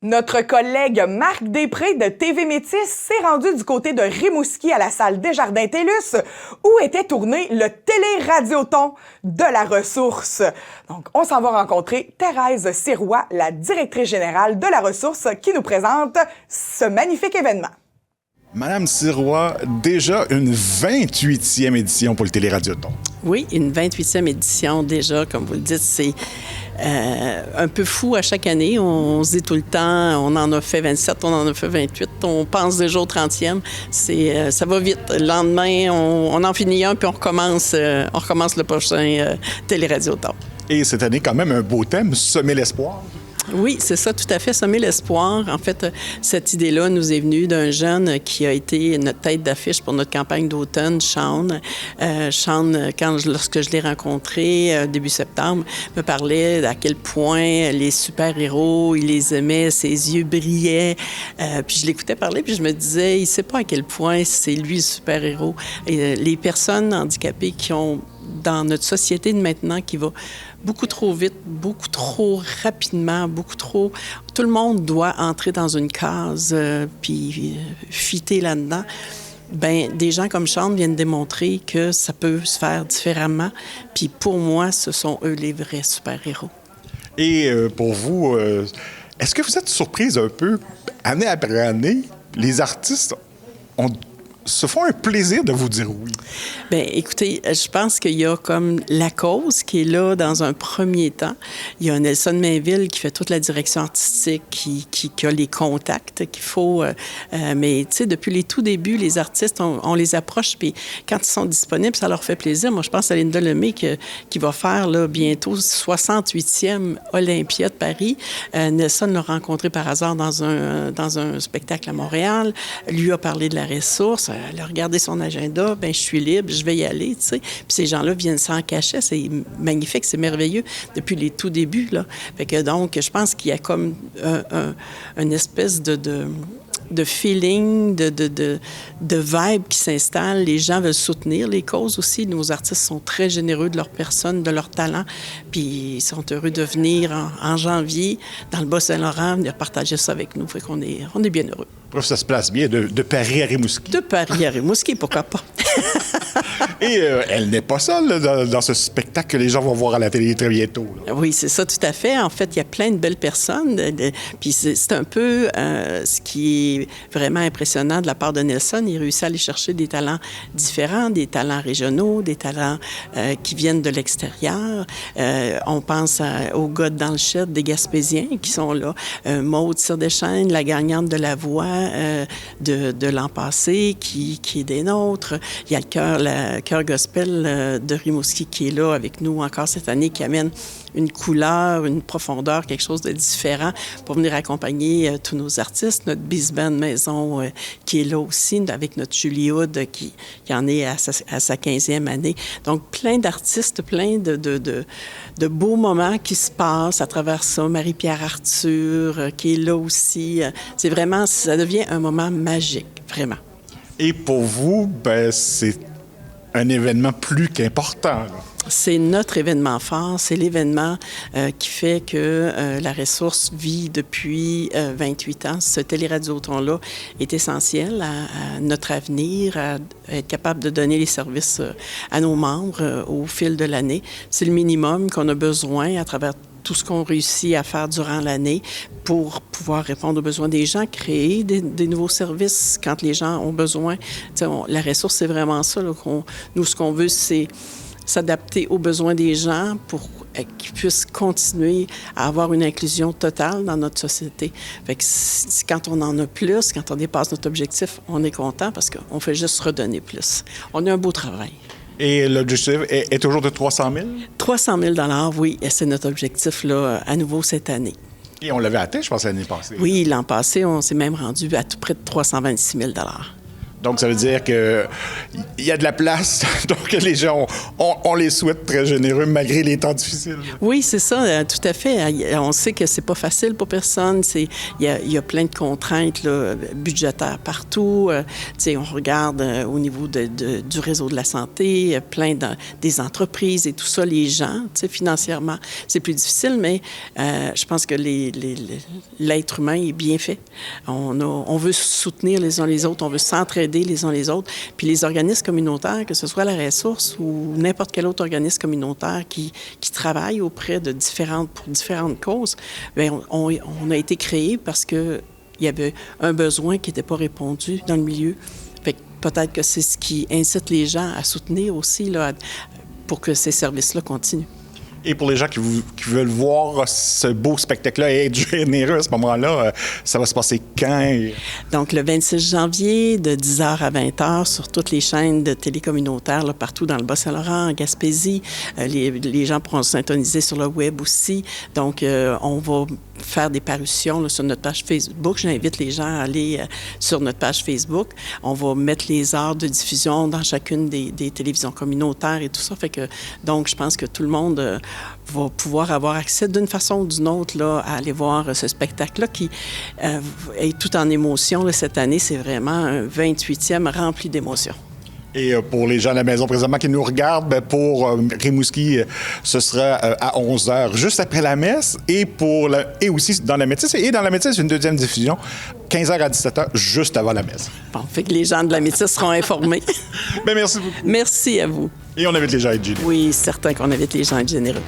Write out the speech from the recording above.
Notre collègue Marc Després de TV Métis s'est rendu du côté de Rimouski à la salle Desjardins-TELUS où était tourné le Télé-Radioton de la ressource. Donc, on s'en va rencontrer Thérèse Sirois, la directrice générale de la ressource, qui nous présente ce magnifique événement. Madame Sirois, déjà une 28e édition pour le Télé-Radioton. Oui, une 28e édition déjà, comme vous le dites, c'est un peu fou à chaque année. On se dit tout le temps, on en a fait 27, on en a fait 28, on pense déjà au 30e. Ça va vite. Le lendemain, on en finit un, puis on recommence le prochain Télé-Radioton. Et cette année, quand même, un beau thème, semer l'espoir. Oui, c'est ça, tout à fait, semer l'espoir. En fait, cette idée-là nous est venue d'un jeune qui a été notre tête d'affiche pour notre campagne d'automne, Sean. Sean, lorsque je l'ai rencontré début septembre, me parlait à quel point les super-héros, il les aimait, ses yeux brillaient. Puis je l'écoutais parler, puis je me disais, il ne sait pas à quel point c'est lui le super-héros. Et les personnes handicapées qui ont, dans notre société de maintenant, qui va beaucoup trop vite, beaucoup trop rapidement, beaucoup trop... Tout le monde doit entrer dans une case puis fitter là-dedans. Bien, des gens comme Sean viennent démontrer que ça peut se faire différemment. Puis pour moi, ce sont eux les vrais super-héros. Et pour vous, est-ce que vous êtes surprise un peu, année après année, les artistes se font un plaisir de vous dire oui? Bien, écoutez, je pense qu'il y a comme la cause qui est là dans un premier temps. Il y a Nelson Mainville qui fait toute la direction artistique, qui a les contacts qu'il faut. Mais, tu sais, depuis les tout débuts, les artistes, on les approche, puis quand ils sont disponibles, ça leur fait plaisir. Moi, je pense à Linda Lemay qui va faire là, bientôt 68e Olympia de Paris. Nelson l'a rencontré par hasard dans un spectacle à Montréal. Lui a parlé de la ressource. Elle a regardé son agenda, bien, je suis libre, je vais y aller, tu sais. Puis ces gens-là viennent sans cachet, c'est magnifique, c'est merveilleux depuis les tout débuts, là. Fait que donc, je pense qu'il y a comme une espèce de feeling, de vibe qui s'installe. Les gens veulent soutenir les causes aussi. Nos artistes sont très généreux de leur personne, de leur talent, puis ils sont heureux de venir en janvier dans le Bas-Saint-Laurent, de partager ça avec nous. Fait qu'on est bien heureux. Ça se place bien de Paris à Rimouski. De Paris à Rimouski, pourquoi pas? Et elle n'est pas seule là, dans ce spectacle que les gens vont voir à la télé très bientôt. Là. Oui, c'est ça, tout à fait. En fait, il y a plein de belles personnes. Puis c'est un peu ce qui est vraiment impressionnant de la part de Nelson. Il réussit à aller chercher des talents différents, des talents régionaux, des talents qui viennent de l'extérieur. On pense aux gars dans le shed des Gaspésiens qui sont là. Maude Sirdeschaine, la gagnante de La Voix de l'an passé, qui est des nôtres. Il y a le chœur gospel de Rimouski qui est là avec nous encore cette année, qui amène une couleur, une profondeur, quelque chose de différent pour venir accompagner tous nos artistes. Notre Biz Band Maison qui est là aussi, avec notre Julie Hood qui en est à sa 15e année. Donc, plein d'artistes, plein de beaux moments qui se passent à travers ça. Marie-Pierre Arthur qui est là aussi. C'est vraiment, ça devient un moment magique, vraiment. Et pour vous, ben, c'est un événement plus qu'important, là. C'est notre événement fort, c'est l'événement qui fait que la ressource vit depuis 28 ans. Ce Télé-Radioton-là est essentiel à notre avenir, à être capable de donner les services à nos membres au fil de l'année. C'est le minimum qu'on a besoin à travers tout ce qu'on réussit à faire durant l'année pour pouvoir répondre aux besoins des gens, créer des nouveaux services quand les gens ont besoin. La ressource, c'est vraiment ça. Là, nous, ce qu'on veut, c'est s'adapter aux besoins des gens pour qu'ils puissent continuer à avoir une inclusion totale dans notre société. Fait que quand on en a plus, quand on dépasse notre objectif, on est content parce qu'on fait juste redonner plus. On a un beau travail. Et l'objectif est toujours de 300 000? 300 000 $, oui, et c'est notre objectif là, à nouveau cette année. Et on l'avait atteint, je pense, l'année passée. Oui, l'an passé, on s'est même rendu à tout près de 326 000 $. Donc, ça veut dire qu'il y a de la place. Donc, les gens, on les souhaite très généreux malgré les temps difficiles. Oui, c'est ça, tout à fait. On sait que c'est pas facile pour personne. Il y a plein de contraintes là, budgétaires partout. On regarde au niveau du réseau de la santé, plein des entreprises et tout ça, les gens, financièrement, c'est plus difficile, mais je pense que l'être humain est bien fait. On veut se soutenir les uns les autres, on veut s'entraider les uns les autres. Puis les organismes communautaires, que ce soit la Ressource ou n'importe quel autre organisme communautaire qui travaille auprès de pour différentes causes, bien, on a été créé parce qu'il y avait un besoin qui n'était pas répondu dans le milieu. Fait que peut-être que c'est ce qui incite les gens à soutenir aussi là, pour que ces services-là continuent. Et pour les gens qui veulent voir ce beau spectacle-là et être généreux à ce moment-là, ça va se passer quand? Donc, le 26 janvier, de 10h à 20h, sur toutes les chaînes de télé communautaires, là, partout dans le Bas-Saint-Laurent, en Gaspésie. Les gens pourront s'intoniser sur le web aussi. Donc, on va faire des parutions là, sur notre page Facebook. J'invite les gens à aller sur notre page Facebook. On va mettre les heures de diffusion dans chacune des télévisions communautaires et tout ça. Donc, je pense que tout le monde va pouvoir avoir accès d'une façon ou d'une autre là, à aller voir ce spectacle-là qui est tout en émotion. Là, cette année, c'est vraiment un 28e rempli d'émotions. Et pour les gens à la maison présentement qui nous regardent, pour Rimouski, ce sera à 11h, juste après la messe. Et aussi dans la Métisse. Et dans la Métisse, une deuxième diffusion, 15h à 17h, juste avant la messe. Bon, fait que les gens de la Métisse seront informés. Bien, merci beaucoup. Merci à vous. Et on invite les gens à être généreux. Oui, certain qu'on invite les gens à être généreux.